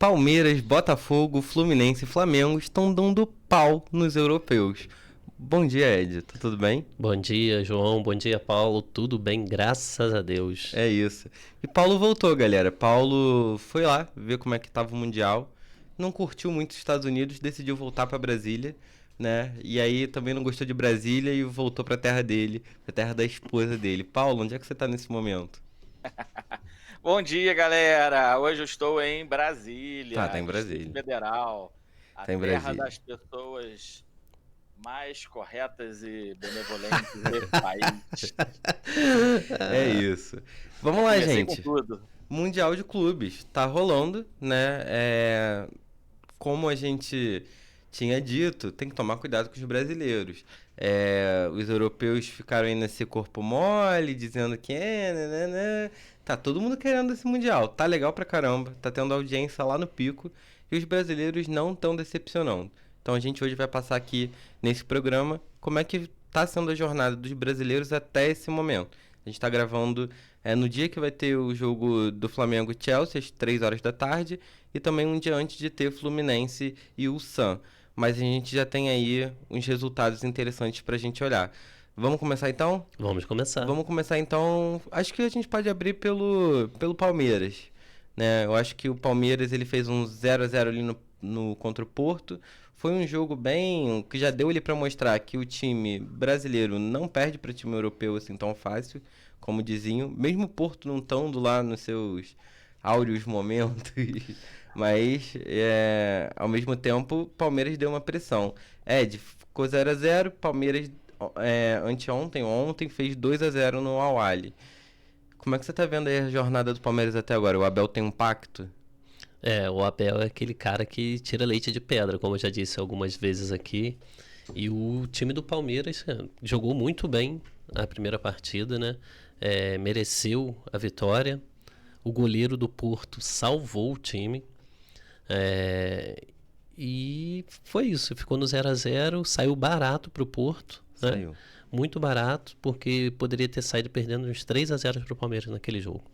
Palmeiras, Botafogo, Fluminense e Flamengo estão dando pau nos europeus. Bom dia, Ed. Tá tudo bem? Bom dia, João. Bom dia, Paulo. Tudo bem, graças a Deus. É isso. E Paulo voltou, galera. Paulo foi lá ver como é que tava o Mundial. Não curtiu muito os Estados Unidos, decidiu voltar pra Brasília, né? E aí também não gostou de Brasília e voltou pra terra dele, pra terra da esposa dele. Paulo, onde é que você tá nesse momento? Bom dia, galera! Hoje eu estou em Tá Brasília, em Distrito Brasília. Federal, a Tá em terra Brasília. das pessoas mais corretas e benevolentes desse país. É isso. Vamos lá, Comecei com gente. tudo. Mundial de Clubes. Tá rolando, né? Como a gente tinha dito, tem que tomar cuidado com os brasileiros. Os europeus ficaram aí nesse corpo mole, dizendo que né. Tá todo mundo querendo esse Mundial. Tá legal pra caramba. Tá tendo audiência lá no pico. E os brasileiros não estão decepcionando. Então a gente hoje vai passar aqui nesse programa como é que tá sendo a jornada dos brasileiros até esse momento. A gente tá gravando no dia que vai ter o jogo do Flamengo e Chelsea, às 3 horas da tarde, e também um dia antes de ter Fluminense e Ulsan. Mas a gente já tem aí uns resultados interessantes pra gente olhar. Vamos começar então? Vamos começar. Vamos começar então. Acho que a gente pode abrir pelo Palmeiras, né? Eu acho que o Palmeiras ele fez um 0-0 ali no contra o Porto. Foi um jogo bem que já deu ele para mostrar que o time brasileiro não perde para time europeu assim tão fácil, como diziam. Mesmo o Porto não estando lá nos seus áureos momentos, mas ao mesmo tempo o Palmeiras deu uma pressão. Ed, ficou 0-0, Palmeiras ontem fez 2-0 no Al-Ahly. Como é que você tá vendo aí a jornada do Palmeiras até agora? O Abel tem um pacto? O Abel é aquele cara que tira leite de pedra, como eu já disse algumas vezes aqui. E o time do Palmeiras jogou muito bem a primeira partida, né? Mereceu a vitória. O goleiro do Porto salvou o time. E foi isso, ficou no 0-0, saiu barato pro Porto, né? Saiu. Muito barato, porque poderia ter saído perdendo uns 3-0 pro Palmeiras naquele jogo,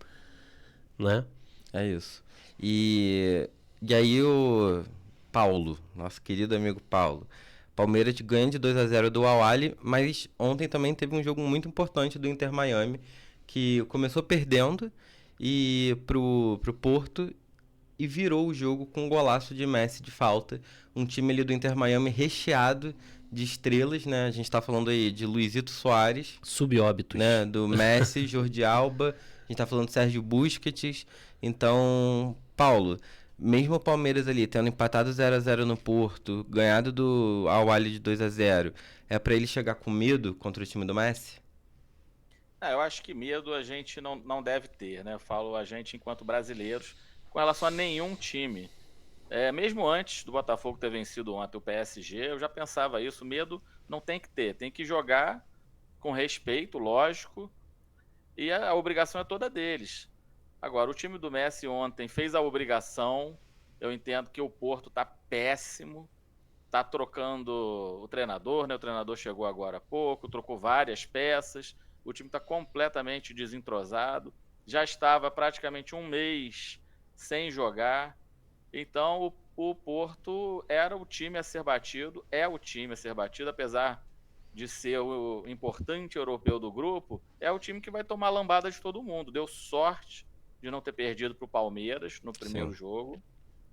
né? É isso. E aí o Paulo, nosso querido amigo Paulo. Palmeiras ganha de 2-0 do Al-Ahly, mas ontem também teve um jogo muito importante do Inter Miami, que começou perdendo pro Porto e virou o jogo com um golaço de Messi de falta. Um time ali do Inter Miami recheado de estrelas, né? A gente tá falando aí de Luizito Soares, Subóbitos. né? Do Messi, Jordi Alba, a gente tá falando de Sérgio Busquets. Então, Paulo, mesmo o Palmeiras ali tendo empatado 0-0 no Porto, ganhado do Al-Ahly de 2-0, é pra ele chegar com medo contra o time do Messi? Eu acho que medo a gente não deve ter, né? Eu falo a gente enquanto brasileiros, com relação a nenhum time. Mesmo antes do Botafogo ter vencido ontem o PSG, eu já pensava isso. Medo não tem que ter, tem que jogar com respeito, lógico, e a obrigação é toda deles. Agora, o time do Messi ontem fez a obrigação. Eu entendo que o Porto tá péssimo, tá trocando o treinador, né? O treinador chegou agora há pouco, trocou várias peças, o time tá completamente desentrosado, já estava praticamente um mês sem jogar. Então, o Porto era o time a ser batido, é o time a ser batido, apesar de ser o importante europeu do grupo, é o time que vai tomar lambada de todo mundo. Deu sorte de não ter perdido para o Palmeiras no primeiro Sim. jogo.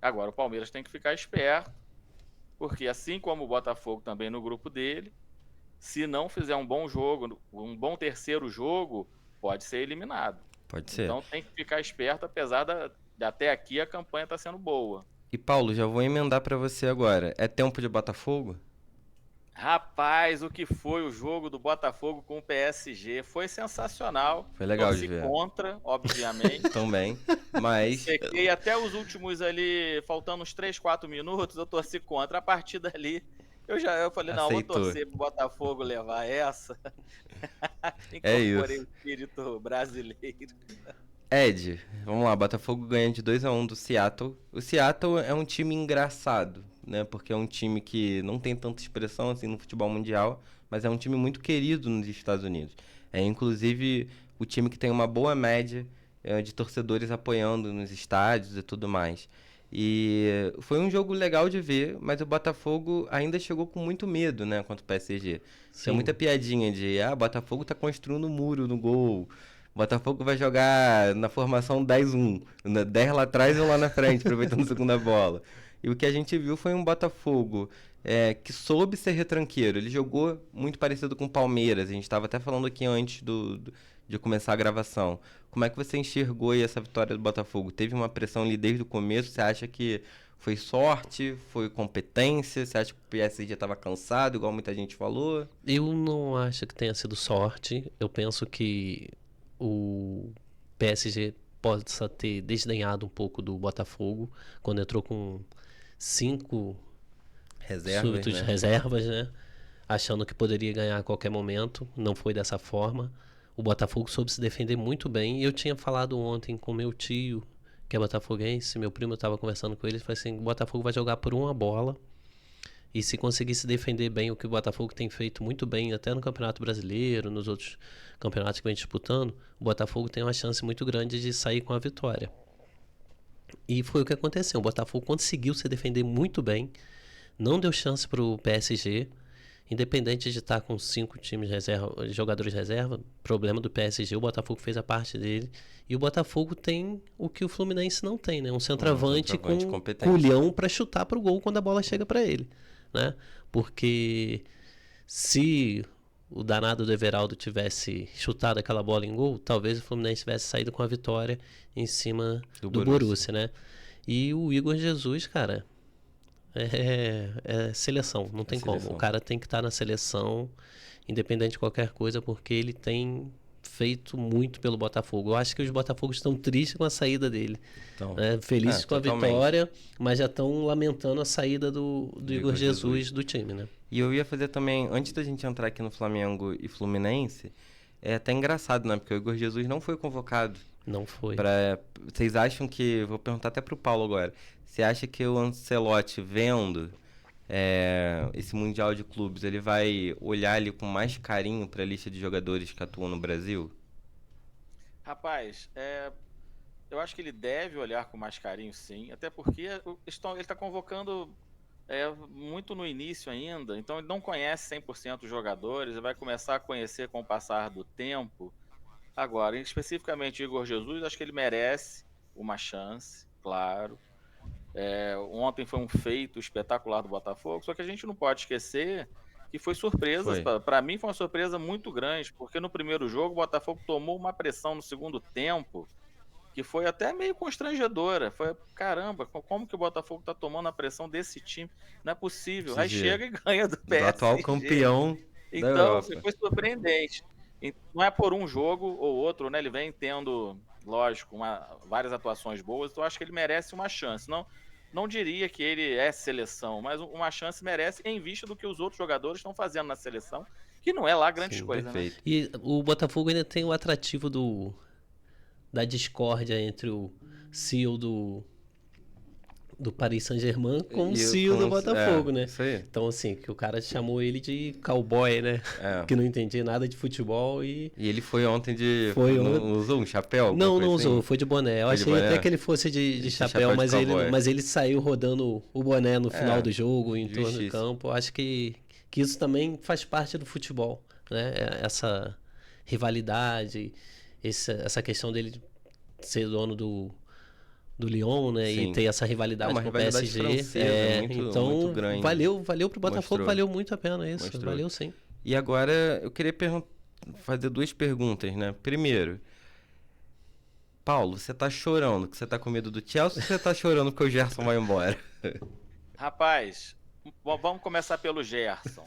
Agora o Palmeiras tem que ficar esperto, porque assim como o Botafogo também no grupo dele, se não fizer um bom jogo, um bom terceiro jogo, pode ser eliminado. Pode ser. Então tem que ficar esperto, apesar de até aqui a campanha está sendo boa. E Paulo, já vou emendar pra você agora. É tempo de Botafogo? Rapaz, o que foi o jogo do Botafogo com o PSG? Foi sensacional. Foi legal de Torci ver. contra, obviamente. Também. Mas Sequei até os últimos ali, faltando uns 3, 4 minutos, eu torci contra. A partir dali, eu falei, não, eu vou aceitou. torcer pro Botafogo levar essa. É Incorporei o isso. espírito brasileiro. Ed, vamos lá, Botafogo ganha de 2-1 do Seattle. O Seattle é um time engraçado, né? Porque é um time que não tem tanta expressão assim no futebol mundial, mas é um time muito querido nos Estados Unidos. É inclusive o time que tem uma boa média de torcedores apoiando nos estádios e tudo mais. E foi um jogo legal de ver, mas o Botafogo ainda chegou com muito medo, né, contra o PSG. Tem Sim. muita piadinha de, o Botafogo tá construindo um muro no gol. Botafogo vai jogar na formação 10-1, 10 lá atrás e um lá na frente, aproveitando a segunda bola. E o que a gente viu foi um Botafogo que soube ser retranqueiro. Ele jogou muito parecido com o Palmeiras. A gente estava até falando aqui antes de começar a gravação. Como é que você enxergou aí essa vitória do Botafogo? Teve uma pressão ali desde o começo? Você acha que foi sorte? Foi competência? Você acha que o PSG estava cansado, igual muita gente falou? Eu não acho que tenha sido sorte. Eu penso que o PSG possa ter desdenhado um pouco do Botafogo quando entrou com 5 Reservas, súbitos né? reservas, né? Achando que poderia ganhar a qualquer momento. Não foi dessa forma. O Botafogo soube se defender muito bem. E eu tinha falado ontem com meu tio, que é botafoguense, meu primo, eu estava conversando com ele, ele falou assim, o Botafogo vai jogar por uma bola. E se conseguir se defender bem, o que o Botafogo tem feito muito bem, até no Campeonato Brasileiro, nos outros campeonatos que vem disputando, o Botafogo tem uma chance muito grande de sair com a vitória. E foi o que aconteceu. O Botafogo conseguiu se defender muito bem, não deu chance para o PSG, independente de estar com 5 times reserva, jogadores reserva, problema do PSG, o Botafogo fez a parte dele. E o Botafogo tem o que o Fluminense não tem, né? Um centroavante com competente. culhão para chutar para o gol quando a bola chega para ele, né? Porque se o danado do Everaldo tivesse chutado aquela bola em gol, talvez o Fluminense tivesse saído com a vitória em cima do Borussia, né? E o Igor Jesus, cara, é seleção, não tem como. O cara tem que estar na seleção, independente de qualquer coisa, porque ele tem feito muito pelo Botafogo. Eu acho que os Botafogos estão tristes com a saída dele. Então, felizes com totalmente. A vitória, mas já estão lamentando a saída do Igor Jesus do time, né? E eu ia fazer também, antes da gente entrar aqui no Flamengo e Fluminense, é até engraçado, né? Porque o Igor Jesus não foi convocado. Não foi. Vocês acham que... Vou perguntar até pro Paulo agora. Você acha que o Ancelotti, vendo esse Mundial de Clubes, ele vai olhar ali com mais carinho para a lista de jogadores que atuam no Brasil? Rapaz, eu acho que ele deve olhar com mais carinho, sim. Até porque ele está convocando muito no início ainda. Então ele não conhece 100% os jogadores. Ele vai começar a conhecer com o passar do tempo. Agora, especificamente Igor Jesus, acho que ele merece uma chance, claro. Ontem foi um feito espetacular do Botafogo, só que a gente não pode esquecer que foi surpresa. Para mim foi uma surpresa muito grande, porque no primeiro jogo o Botafogo tomou uma pressão no segundo tempo que foi até meio constrangedora. Foi, caramba, como que o Botafogo tá tomando a pressão desse time? Não é possível. Aí chega e ganha do PSG. Do atual campeão da Europa. Então, foi surpreendente. Não é por um jogo ou outro, né? Ele vem tendo, lógico, várias atuações boas, então eu acho que ele merece uma chance. Não diria que ele é seleção, mas uma chance merece em vista do que os outros jogadores estão fazendo na seleção, que não é lá grandes coisas, né? E o Botafogo ainda tem o atrativo da discórdia entre o CEO do Paris Saint-Germain com o CEO do Botafogo, né? Isso aí. Então, assim, que o cara chamou ele de cowboy, né? Que não entendia nada de futebol e ele foi ontem não usou um chapéu? Não usou, foi de boné. Eu achei até que ele fosse de chapéu, mas ele saiu rodando o boné no final do jogo, em torno do campo. Eu acho que isso também faz parte do futebol, né? Essa rivalidade, essa questão dele ser dono do Lyon, né? Sim. E ter essa rivalidade com o PSG. Então, muito grande. Valeu pro Botafogo, valeu muito a pena isso. Mostrou. Valeu sim. E agora eu queria fazer 2 perguntas, né? Primeiro, Paulo, você tá chorando que você tá com medo do Chelsea ou você tá chorando que o Gerson vai embora? Rapaz, vamos começar pelo Gerson.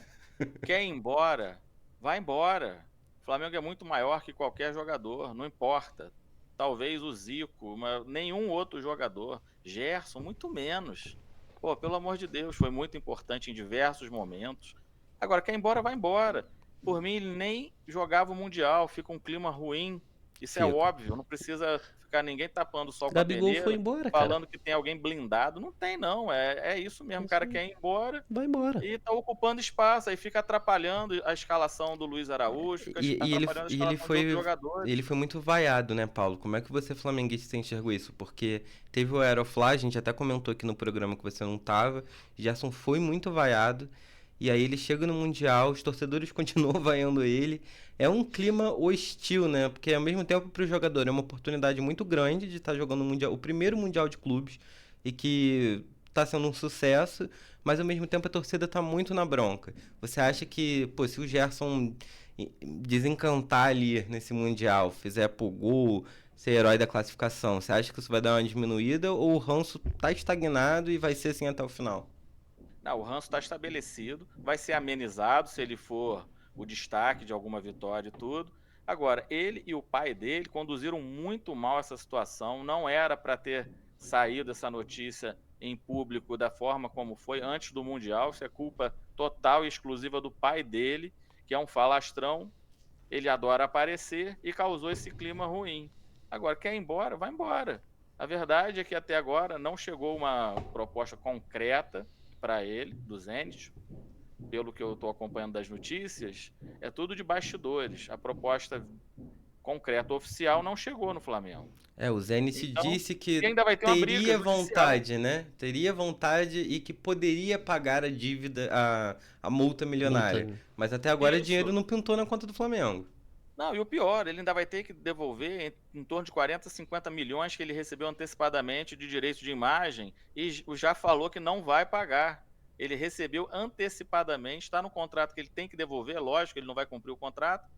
Quer ir embora? Vai embora. O Flamengo é muito maior que qualquer jogador, não importa. Talvez o Zico, mas nenhum outro jogador. Gerson, muito menos. Pô, pelo amor de Deus, foi muito importante em diversos momentos. Agora, quer ir embora, vai embora. Por mim, ele nem jogava o Mundial, fica um clima ruim. Isso é óbvio, não precisa ficar ninguém tapando o sol com a Gabigol foi peneira, embora, cara. falando que tem alguém blindado. Não tem, não. É isso mesmo. O cara quer ir embora Vai embora. e tá ocupando espaço. Aí fica atrapalhando a escalação do Luiz Araújo, fica atrapalhando a escalação de outros jogadores. Ele foi muito vaiado, né, Paulo? Como é que você, flamenguista, enxergou isso? Porque teve o Aeroflá, a gente até comentou aqui no programa que você não tava. Gerson foi muito vaiado. E aí ele chega no Mundial, os torcedores continuam vaiando ele. É um clima hostil, né? Porque ao mesmo tempo para o jogador é uma oportunidade muito grande de estar jogando o primeiro Mundial de clubes e que está sendo um sucesso, mas ao mesmo tempo a torcida está muito na bronca. Você acha que, pô, se o Gerson desencantar ali nesse Mundial, fizer pô, gol, ser herói da classificação, você acha que isso vai dar uma diminuída ou o ranço tá estagnado e vai ser assim até o final? Não, o ranço está estabelecido, vai ser amenizado se ele for o destaque de alguma vitória e tudo. Agora, ele e o pai dele conduziram muito mal essa situação. Não era para ter saído essa notícia em público da forma como foi antes do Mundial. Isso é culpa total e exclusiva do pai dele, que é um falastrão. Ele adora aparecer e causou esse clima ruim. Agora, quer ir embora? Vai embora. A verdade é que até agora não chegou uma proposta concreta para ele, do Zenit. Pelo que eu estou acompanhando das notícias, é tudo de bastidores. A proposta concreta oficial não chegou no Flamengo. É, o Zenit Então, disse e que ainda vai ter uma briga teria judicial. vontade, né? Teria vontade e que poderia pagar a dívida, a multa milionária. Multa. Mas até agora o Isso. dinheiro não pintou na conta do Flamengo. Não, e o pior, ele ainda vai ter que devolver em torno de 40, 50 milhões que ele recebeu antecipadamente de direito de imagem e já falou que não vai pagar. Ele recebeu antecipadamente, está no contrato que ele tem que devolver, lógico, ele não vai cumprir o contrato,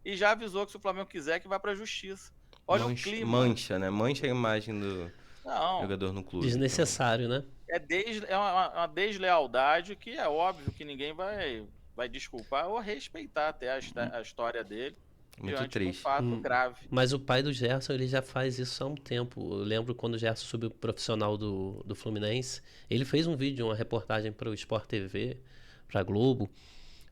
e já avisou que se o Flamengo quiser que vai para a justiça. Olha o clima. Mancha, né? Mancha a imagem do Não, jogador no clube. Desnecessário, né? é uma deslealdade que é óbvio que ninguém vai desculpar ou respeitar até a história dele. Muito Diante de um triste. fato grave. Mas o pai do Gerson, ele já faz isso há um tempo. Eu lembro quando o Gerson subiu profissional do Fluminense, ele fez um vídeo, uma reportagem para o Sport TV, para a Globo,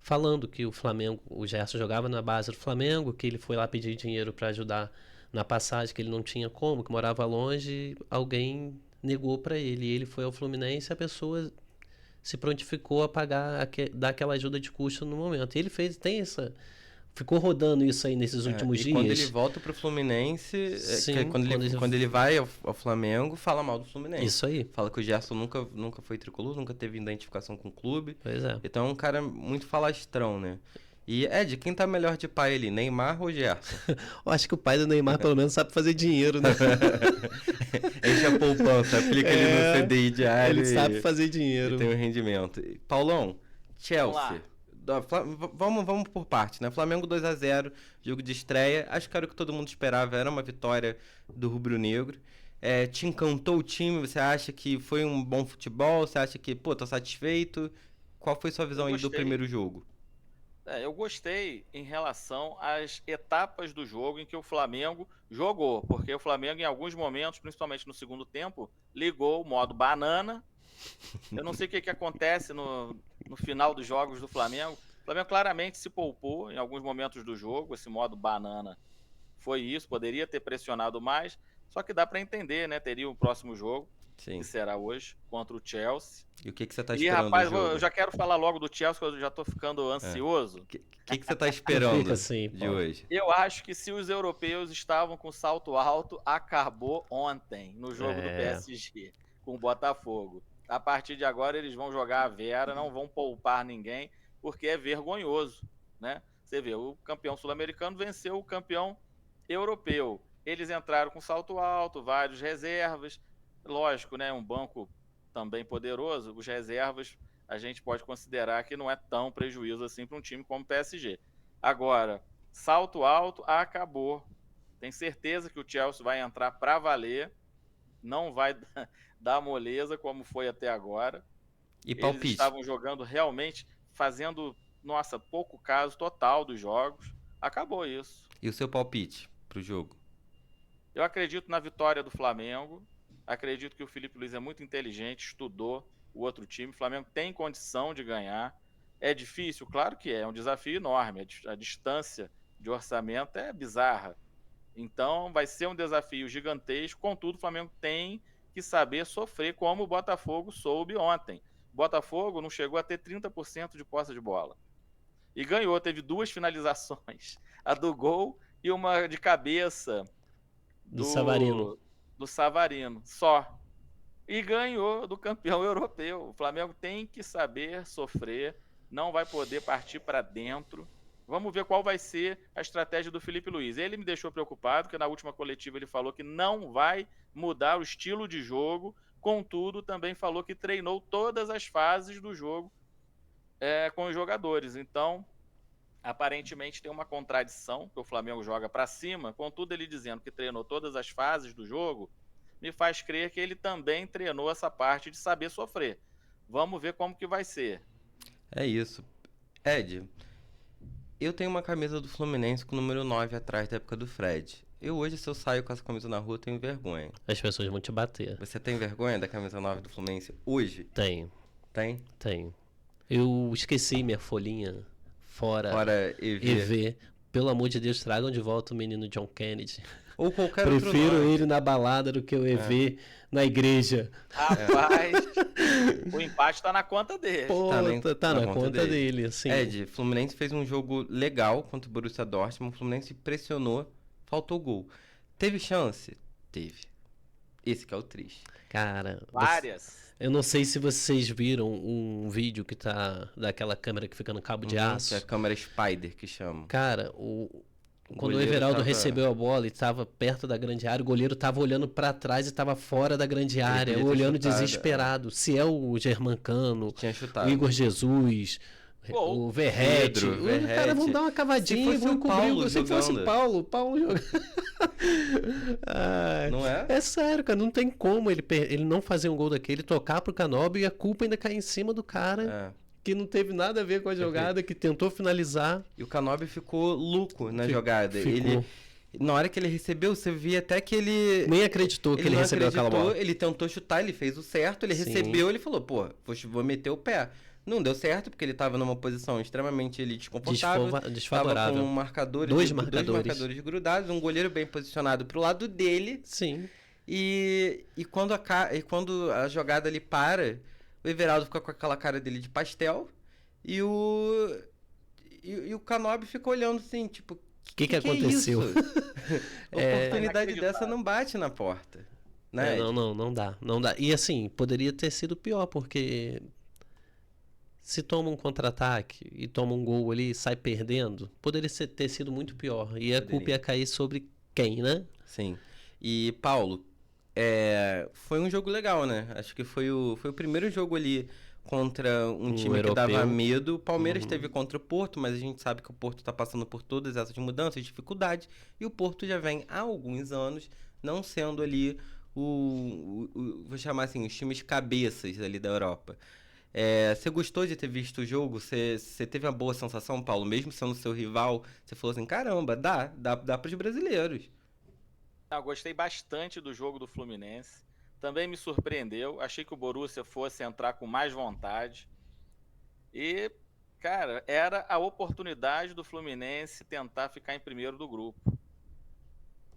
falando que o Flamengo, o Gerson jogava na base do Flamengo, que ele foi lá pedir dinheiro para ajudar na passagem, que ele não tinha como, que morava longe, alguém negou para ele. E ele foi ao Fluminense e a pessoa se prontificou a pagar, dar aquela ajuda de custo no momento. E ele tem essa... Ficou rodando isso aí nesses últimos dias. Quando ele volta pro Fluminense, Sim, quando ele vai ao Flamengo, fala mal do Fluminense. Isso aí. Fala que o Gerson nunca foi tricolor, nunca teve identificação com o clube. Pois é. Então é um cara muito falastrão, né? E, Ed, quem tá melhor de pai ali, Neymar ou Gerson? Eu acho que o pai do Neymar pelo menos sabe fazer dinheiro, né? Enche a poupança, aplica ele no CDI diário. Ele sabe fazer dinheiro. E tem um rendimento. Paulão, Chelsea. Vamos por parte, né? Flamengo 2-0, jogo de estreia. Acho que era o que todo mundo esperava, era uma vitória do rubro-negro. Te encantou o time? Você acha que foi um bom futebol? Você acha que, pô, tô satisfeito? Qual foi sua visão aí do primeiro jogo? Eu gostei em relação às etapas do jogo em que o Flamengo jogou, porque o Flamengo, em alguns momentos, principalmente no segundo tempo, ligou o modo banana. Eu não sei o que acontece no final dos jogos do Flamengo. O Flamengo claramente se poupou em alguns momentos do jogo. Esse modo banana foi isso. Poderia ter pressionado mais. Só que dá para entender, né? Teria o próximo jogo, Sim. que será hoje, contra o Chelsea. E o que você tá esperando rapaz, do jogo? eu já quero falar logo do Chelsea, que eu já tô ficando ansioso. O que você tá esperando assim, de hoje? Eu acho que se os europeus estavam com salto alto, acabou ontem, no jogo do PSG, com o Botafogo. A partir de agora eles vão jogar a Vera, não vão poupar ninguém, porque é vergonhoso, né? Você vê, o campeão sul-americano venceu o campeão europeu. Eles entraram com salto alto, vários reservas. Lógico, né? Um banco também poderoso. Os reservas a gente pode considerar que não é tão prejuízo assim para um time como o PSG. Agora, salto alto, acabou. Tenho certeza que o Chelsea vai entrar para valer. Não vai dar moleza como foi até agora. E palpite? Eles estavam jogando realmente, fazendo, pouco caso total dos jogos. Acabou isso. E o seu palpite pro jogo? Eu acredito na vitória do Flamengo. Acredito que o Felipe Luiz é muito inteligente, estudou o outro time. O Flamengo tem condição de ganhar. É difícil? Claro que é um desafio enorme. A distância de orçamento é bizarra Então vai ser um desafio gigantesco, contudo o Flamengo tem que saber sofrer como o Botafogo soube ontem. O Botafogo não chegou a ter 30% de posse de bola. E ganhou, teve 2 finalizações. A do gol e uma de cabeça Do Savarino. do Savarino, só. E ganhou do campeão europeu. O Flamengo tem que saber sofrer, não vai poder partir para dentro. Vamos ver qual vai ser a estratégia do Felipe Luiz. Ele me deixou preocupado, porque na última coletiva ele falou que não vai mudar o estilo de jogo, contudo, também falou que treinou todas as fases do jogo com os jogadores. Então, aparentemente tem uma contradição, que o Flamengo joga para cima, contudo ele dizendo que treinou todas as fases do jogo, me faz crer que ele também treinou essa parte de saber sofrer. Vamos ver como que vai ser. É isso. Ed, eu tenho uma camisa do Fluminense com o número 9 atrás da época do Fred. Eu hoje, se eu saio com essa camisa na rua, tenho vergonha. As pessoas vão te bater. Você tem vergonha da camisa 9 do Fluminense hoje? Tenho, Tem? tenho. Eu esqueci minha folhinha fora Fora EV. EV. Pelo amor de Deus, tragam de volta o menino John Kennedy. Ou qualquer outro Prefiro nome. ele na balada do que o EV na igreja. Rapaz, o empate tá na conta dele. Pô, tá na conta dele, assim. Ed, Fluminense fez um jogo legal contra o Borussia Dortmund. O Fluminense pressionou, faltou gol. Teve chance? Teve. Esse que é o triste. Cara, Várias. eu não sei se vocês viram um vídeo que tá daquela câmera que fica no cabo de aço. Que é a câmera Spider que chama. Cara, quando o goleiro Everaldo tava- recebeu a bola e tava perto da grande área, o goleiro tava olhando pra trás e tava fora da grande área, podia ter olhando chutado, desesperado. Se é o Germancano, Tinha o chutado. Igor Jesus, Gol. o Verrete, Pedro, os caras vão Verrete. dar uma cavadinha, Se fosse vão o Paulo cobrir. Se fosse o jogando. Paulo jogando. Ai, Não é? é sério, cara, não tem como ele não fazer um gol daquele, tocar pro Canóbio e a culpa ainda cair em cima do cara É. que não teve nada a ver com a jogada, que tentou finalizar. E o Canóbio ficou louco na Fi- jogada. ficou. Ele, na hora que ele recebeu, você via até que ele... Nem acreditou que ele não recebeu aquela acreditou, bola. ele tentou chutar, ele fez o certo, ele Sim. recebeu, ele falou, pô, vou meter o pé. Não deu certo, porque ele tava numa posição extremamente desconfortável. Desfavorável. Tava com marcadores, Dois dois marcadores. marcadores grudados, um goleiro bem posicionado pro lado dele. Sim. E quando a jogada ali para, o Everaldo fica com aquela cara dele de pastel. E o Canóbio fica olhando assim, tipo, O que aconteceu? É isso? Oportunidade dessa não bate na porta. Né? Ed? Não dá. E assim, poderia ter sido pior, porque se toma um contra-ataque e toma um gol ali e sai perdendo, poderia ter sido muito pior. E a culpa ia cair sobre quem, né? Sim. E, Paulo, foi um jogo legal, né? Acho que foi o primeiro jogo ali contra um time que europeu. dava medo. O Palmeiras teve contra o Porto, mas a gente sabe que o Porto está passando por todas essas mudanças, dificuldades. E o Porto já vem há alguns anos não sendo ali vou chamar assim, os times cabeças ali da Europa. Você gostou de ter visto o jogo? Você teve uma boa sensação, Paulo? Mesmo sendo seu rival, você falou assim, caramba, dá para os brasileiros. Eu gostei bastante do jogo do Fluminense. Também me surpreendeu. Achei que o Borussia fosse entrar com mais vontade. E, cara, era a oportunidade do Fluminense tentar ficar em primeiro do grupo.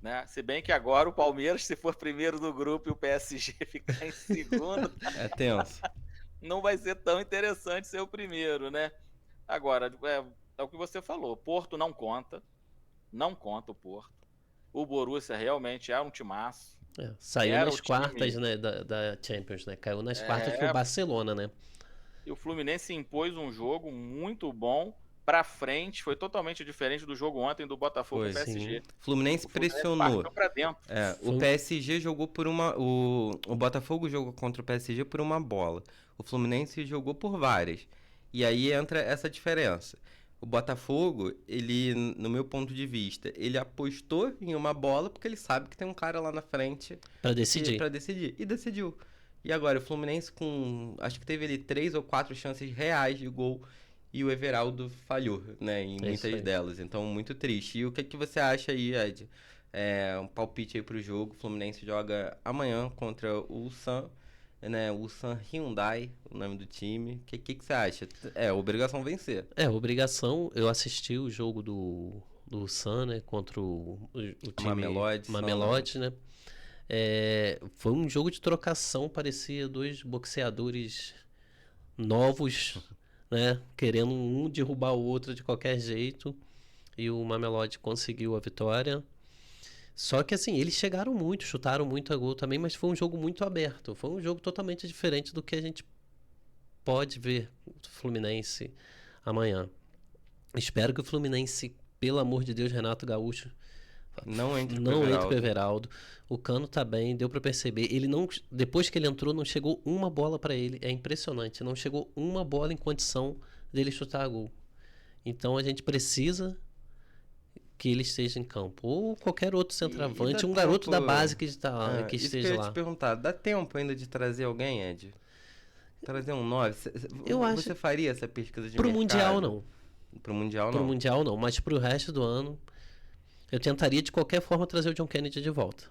Né? Se bem que agora o Palmeiras, se for primeiro do grupo e o PSG ficar em segundo, É tenso. não vai ser tão interessante ser o primeiro, né? Agora, é o que você falou. Porto não conta. Não conta o Porto. O Borussia realmente é um timaço. Saiu Era nas o quartas, time- né, da Champions, né? Caiu nas quartas pro Barcelona, né? E o Fluminense impôs um jogo muito bom pra frente. Foi totalmente diferente do jogo ontem do Botafogo Foi, e PSG. sim. Fluminense O Fluminense pressionou. partiu pra dentro. O PSG jogou por uma. O Botafogo jogou contra o PSG por uma bola. O Fluminense jogou por várias. E aí entra essa diferença. O Botafogo, ele, no meu ponto de vista, ele apostou em uma bola porque ele sabe que tem um cara lá na frente Pra decidir. pra decidir. E decidiu. E agora, o Fluminense acho que teve ali 3 ou 4 chances reais de gol. E o Everaldo falhou, né? Em isso muitas aí. delas. Então, muito triste. E o que você acha aí, Ed? Um palpite aí pro jogo. O Fluminense joga amanhã contra o Ulsan, né? Ulsan Hyundai, o nome do time. O que você acha? Obrigação vencer. Obrigação. Eu assisti o jogo do do Sun, né? Contra o time Mamelodi, né? Foi um jogo de trocação, parecia dois boxeadores novos, né? Querendo um derrubar o outro de qualquer jeito. E o Mamelodi conseguiu a vitória. Só que assim, eles chegaram muito, chutaram muito a gol também, mas foi um jogo muito aberto. Foi um jogo totalmente diferente do que a gente pode ver do Fluminense amanhã. Espero que o Fluminense, pelo amor de Deus, Renato Gaúcho, não entre o Everaldo. O Cano tá bem, deu pra perceber. Ele não, depois que ele entrou, não chegou uma bola pra ele. É impressionante, não chegou uma bola em condição dele chutar a gol. Então a gente precisa que ele esteja em campo. Ou qualquer outro centroavante, um garoto da base que esteja lá. Isso que eu ia te perguntar, dá tempo ainda de trazer alguém, Ed? Trazer um 9? Você faria essa pesquisa de mercado? Mundial, não. Pro Mundial, não? Pro Mundial, não. Mas pro resto do ano, eu tentaria de qualquer forma trazer o John Kennedy de volta.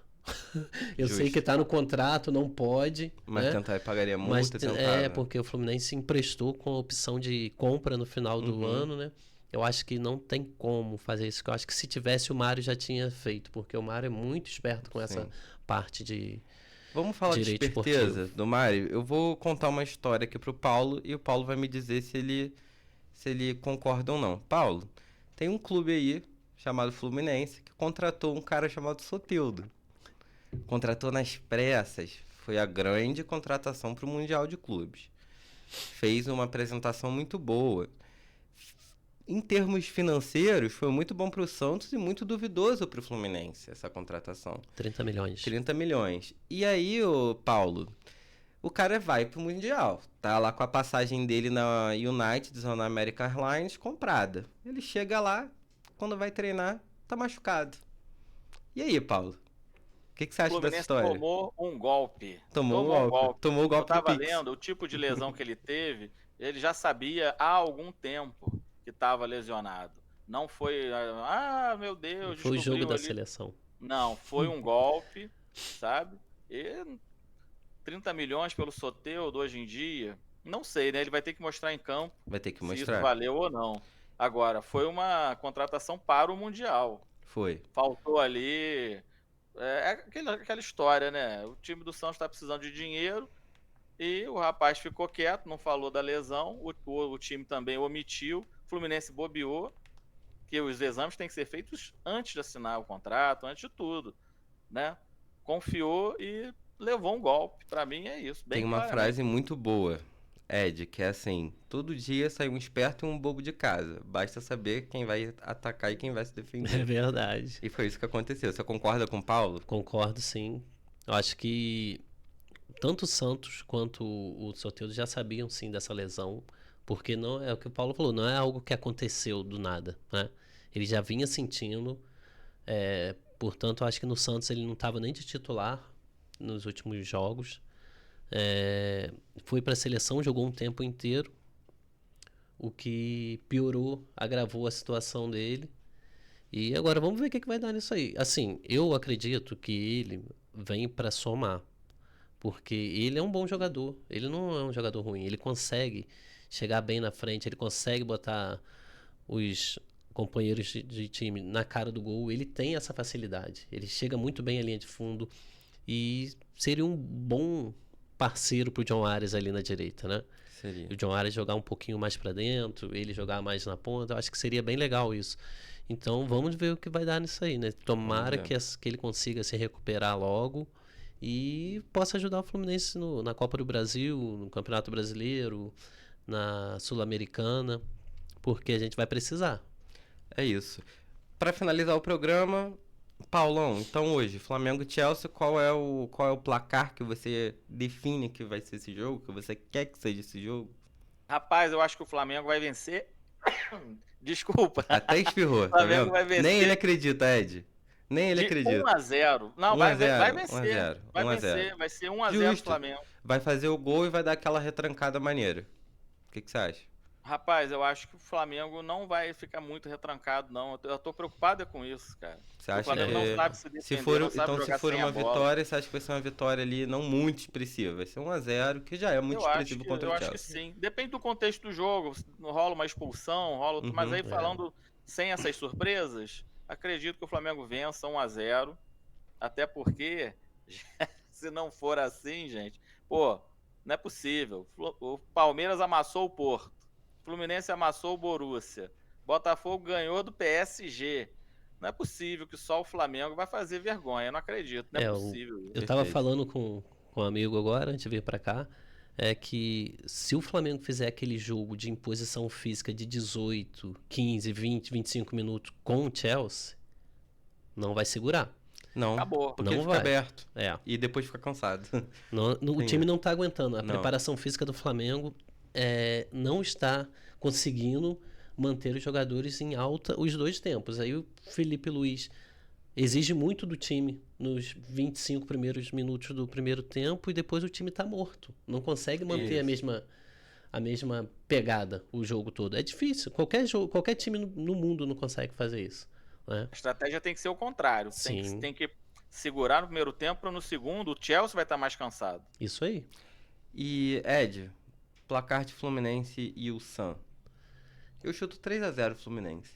Eu sei que tá no contrato, não pode. Mas né? tentar pagaria multa, tentar. Porque o Fluminense emprestou com a opção de compra no final do ano, né? Eu acho que não tem como fazer isso. Eu acho que se tivesse, o Mário já tinha feito, porque o Mário é muito esperto com essa parte de. Vamos falar de esperteza do Mário? Eu vou contar uma história aqui pro Paulo e o Paulo vai me dizer se ele concorda ou não. Paulo, tem um clube aí chamado Fluminense que contratou um cara chamado Soteldo. Contratou nas pressas. Foi a grande contratação pro Mundial de Clubes. Fez uma apresentação muito boa. Em termos financeiros, foi muito bom para o Santos e muito duvidoso para o Fluminense, essa contratação. 30 milhões. 30 milhões. E aí, Paulo, o cara vai pro Mundial. Tá lá com a passagem dele na United, na American Airlines, comprada. Ele chega lá, quando vai treinar, tá machucado. E aí, Paulo? O que você acha dessa história? Tomou um golpe. Tomou um golpe. Eu tava lendo o tipo de lesão que ele teve, ele já sabia há algum tempo que estava lesionado. Não foi, meu Deus, foi o jogo da seleção. Não, foi um golpe, sabe? E 30 milhões pelo Soteldo hoje em dia, não sei, né? Ele vai ter que mostrar em campo se isso valeu ou não. Agora, foi uma contratação para o Mundial. Foi. Faltou ali... aquela história, né? O time do Santos está precisando de dinheiro e o rapaz ficou quieto, não falou da lesão. O time também omitiu. O Fluminense bobeou, que os exames têm que ser feitos antes de assinar o contrato, antes de tudo, né? Confiou e levou um golpe. Para mim é isso. Tem uma frase muito boa, Ed, que é assim: todo dia sai um esperto e um bobo de casa. Basta saber quem vai atacar e quem vai se defender. É verdade. E foi isso que aconteceu. Você concorda com o Paulo? Concordo, sim. Eu acho que tanto o Santos quanto o Soteldo já sabiam, sim, dessa lesão. Porque não é o que o Paulo falou, não é algo que aconteceu do nada, né? Ele já vinha sentindo. Portanto, eu acho que no Santos ele não estava nem de titular nos últimos jogos. Foi para a seleção, jogou um tempo inteiro, o que piorou, agravou a situação dele. E agora vamos ver o que vai dar nisso aí. Assim, eu acredito que ele vem para somar, porque ele é um bom jogador, ele não é um jogador ruim, ele consegue chegar bem na frente, ele consegue botar os companheiros de time na cara do gol, ele tem essa facilidade, ele chega muito bem à linha de fundo e seria um bom parceiro pro John Ares ali na direita, né? Seria. O John Ares jogar um pouquinho mais para dentro, ele jogar mais na ponta, eu acho que seria bem legal isso. Então vamos ver o que vai dar nisso aí, né? Tomara que ele consiga se recuperar logo e possa ajudar o Fluminense na Copa do Brasil, no Campeonato Brasileiro, na Sul-Americana, porque a gente vai precisar. É isso. Para finalizar o programa, Paulão, então hoje, Flamengo e Chelsea, qual é o placar que você define que vai ser esse jogo, que você quer que seja esse jogo? Rapaz, eu acho que o Flamengo vai vencer. Desculpa. Até espirrou, tá vendo? Nem ele acredita, Ed. Nem ele acredita. 1-0. Não, vai vencer. 1-0. Vai vencer. Vai ser 1-0 pro Flamengo. Vai fazer o gol e vai dar aquela retrancada maneira. O que você acha? Rapaz, eu acho que o Flamengo não vai ficar muito retrancado, não. Eu tô preocupado com isso, cara. Você acha o Flamengo não sabe se defender, se for uma vitória, você acha que vai ser uma vitória ali não muito expressiva? Vai ser 1-0, que já é muito expressivo contra o Chelsea. Eu acho que sim. Depende do contexto do jogo. Rola uma expulsão, mas aí falando sem essas surpresas, Acredito que o Flamengo vença 1-0, até porque, se não for assim, gente, pô, não é possível. O Palmeiras amassou o Porto, o Fluminense amassou o Borussia, Botafogo ganhou do PSG. Não é possível que só o Flamengo vai fazer vergonha, eu não acredito, não é possível isso. Eu tava Perfeito. falando com um amigo agora, antes de vir pra cá, é que se o Flamengo fizer aquele jogo de imposição física de 18, 15, 20, 25 minutos com o Chelsea, não vai segurar. Não, Acabou. porque Não ele fica vai. aberto É. e depois fica cansado. O Sim. time não tá aguentando. A Não. preparação física do Flamengo não está conseguindo manter os jogadores em alta os dois tempos. Aí o Felipe Luiz exige muito do time nos 25 primeiros minutos do primeiro tempo e depois o time tá morto. Não consegue manter a mesma pegada o jogo todo. É difícil. Qualquer time no mundo não consegue fazer isso, né? A estratégia tem que ser o contrário. Sim. Tem que segurar no primeiro tempo, para no segundo o Chelsea vai estar mais cansado. Isso aí. E, Ed, placar de Fluminense e o Sam. Eu chuto 3-0 Fluminense.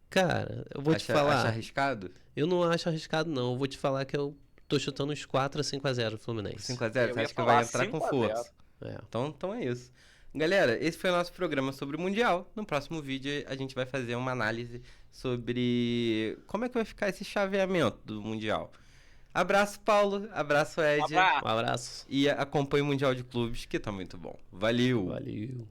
Cara, eu vou te falar. Acha arriscado? Eu não acho arriscado, não. Eu vou te falar que eu tô chutando uns 4-5-0 Fluminense. 5-0? Eu Você ia acha que falar vai entrar com 5-0. força? É. Então é isso. Galera, esse foi o nosso programa sobre o Mundial. No próximo vídeo a gente vai fazer uma análise sobre como é que vai ficar esse chaveamento do Mundial. Abraço, Paulo. Abraço, Ed. Abraço. Um abraço. E acompanhe o Mundial de Clubes, que tá muito bom. Valeu! Valeu.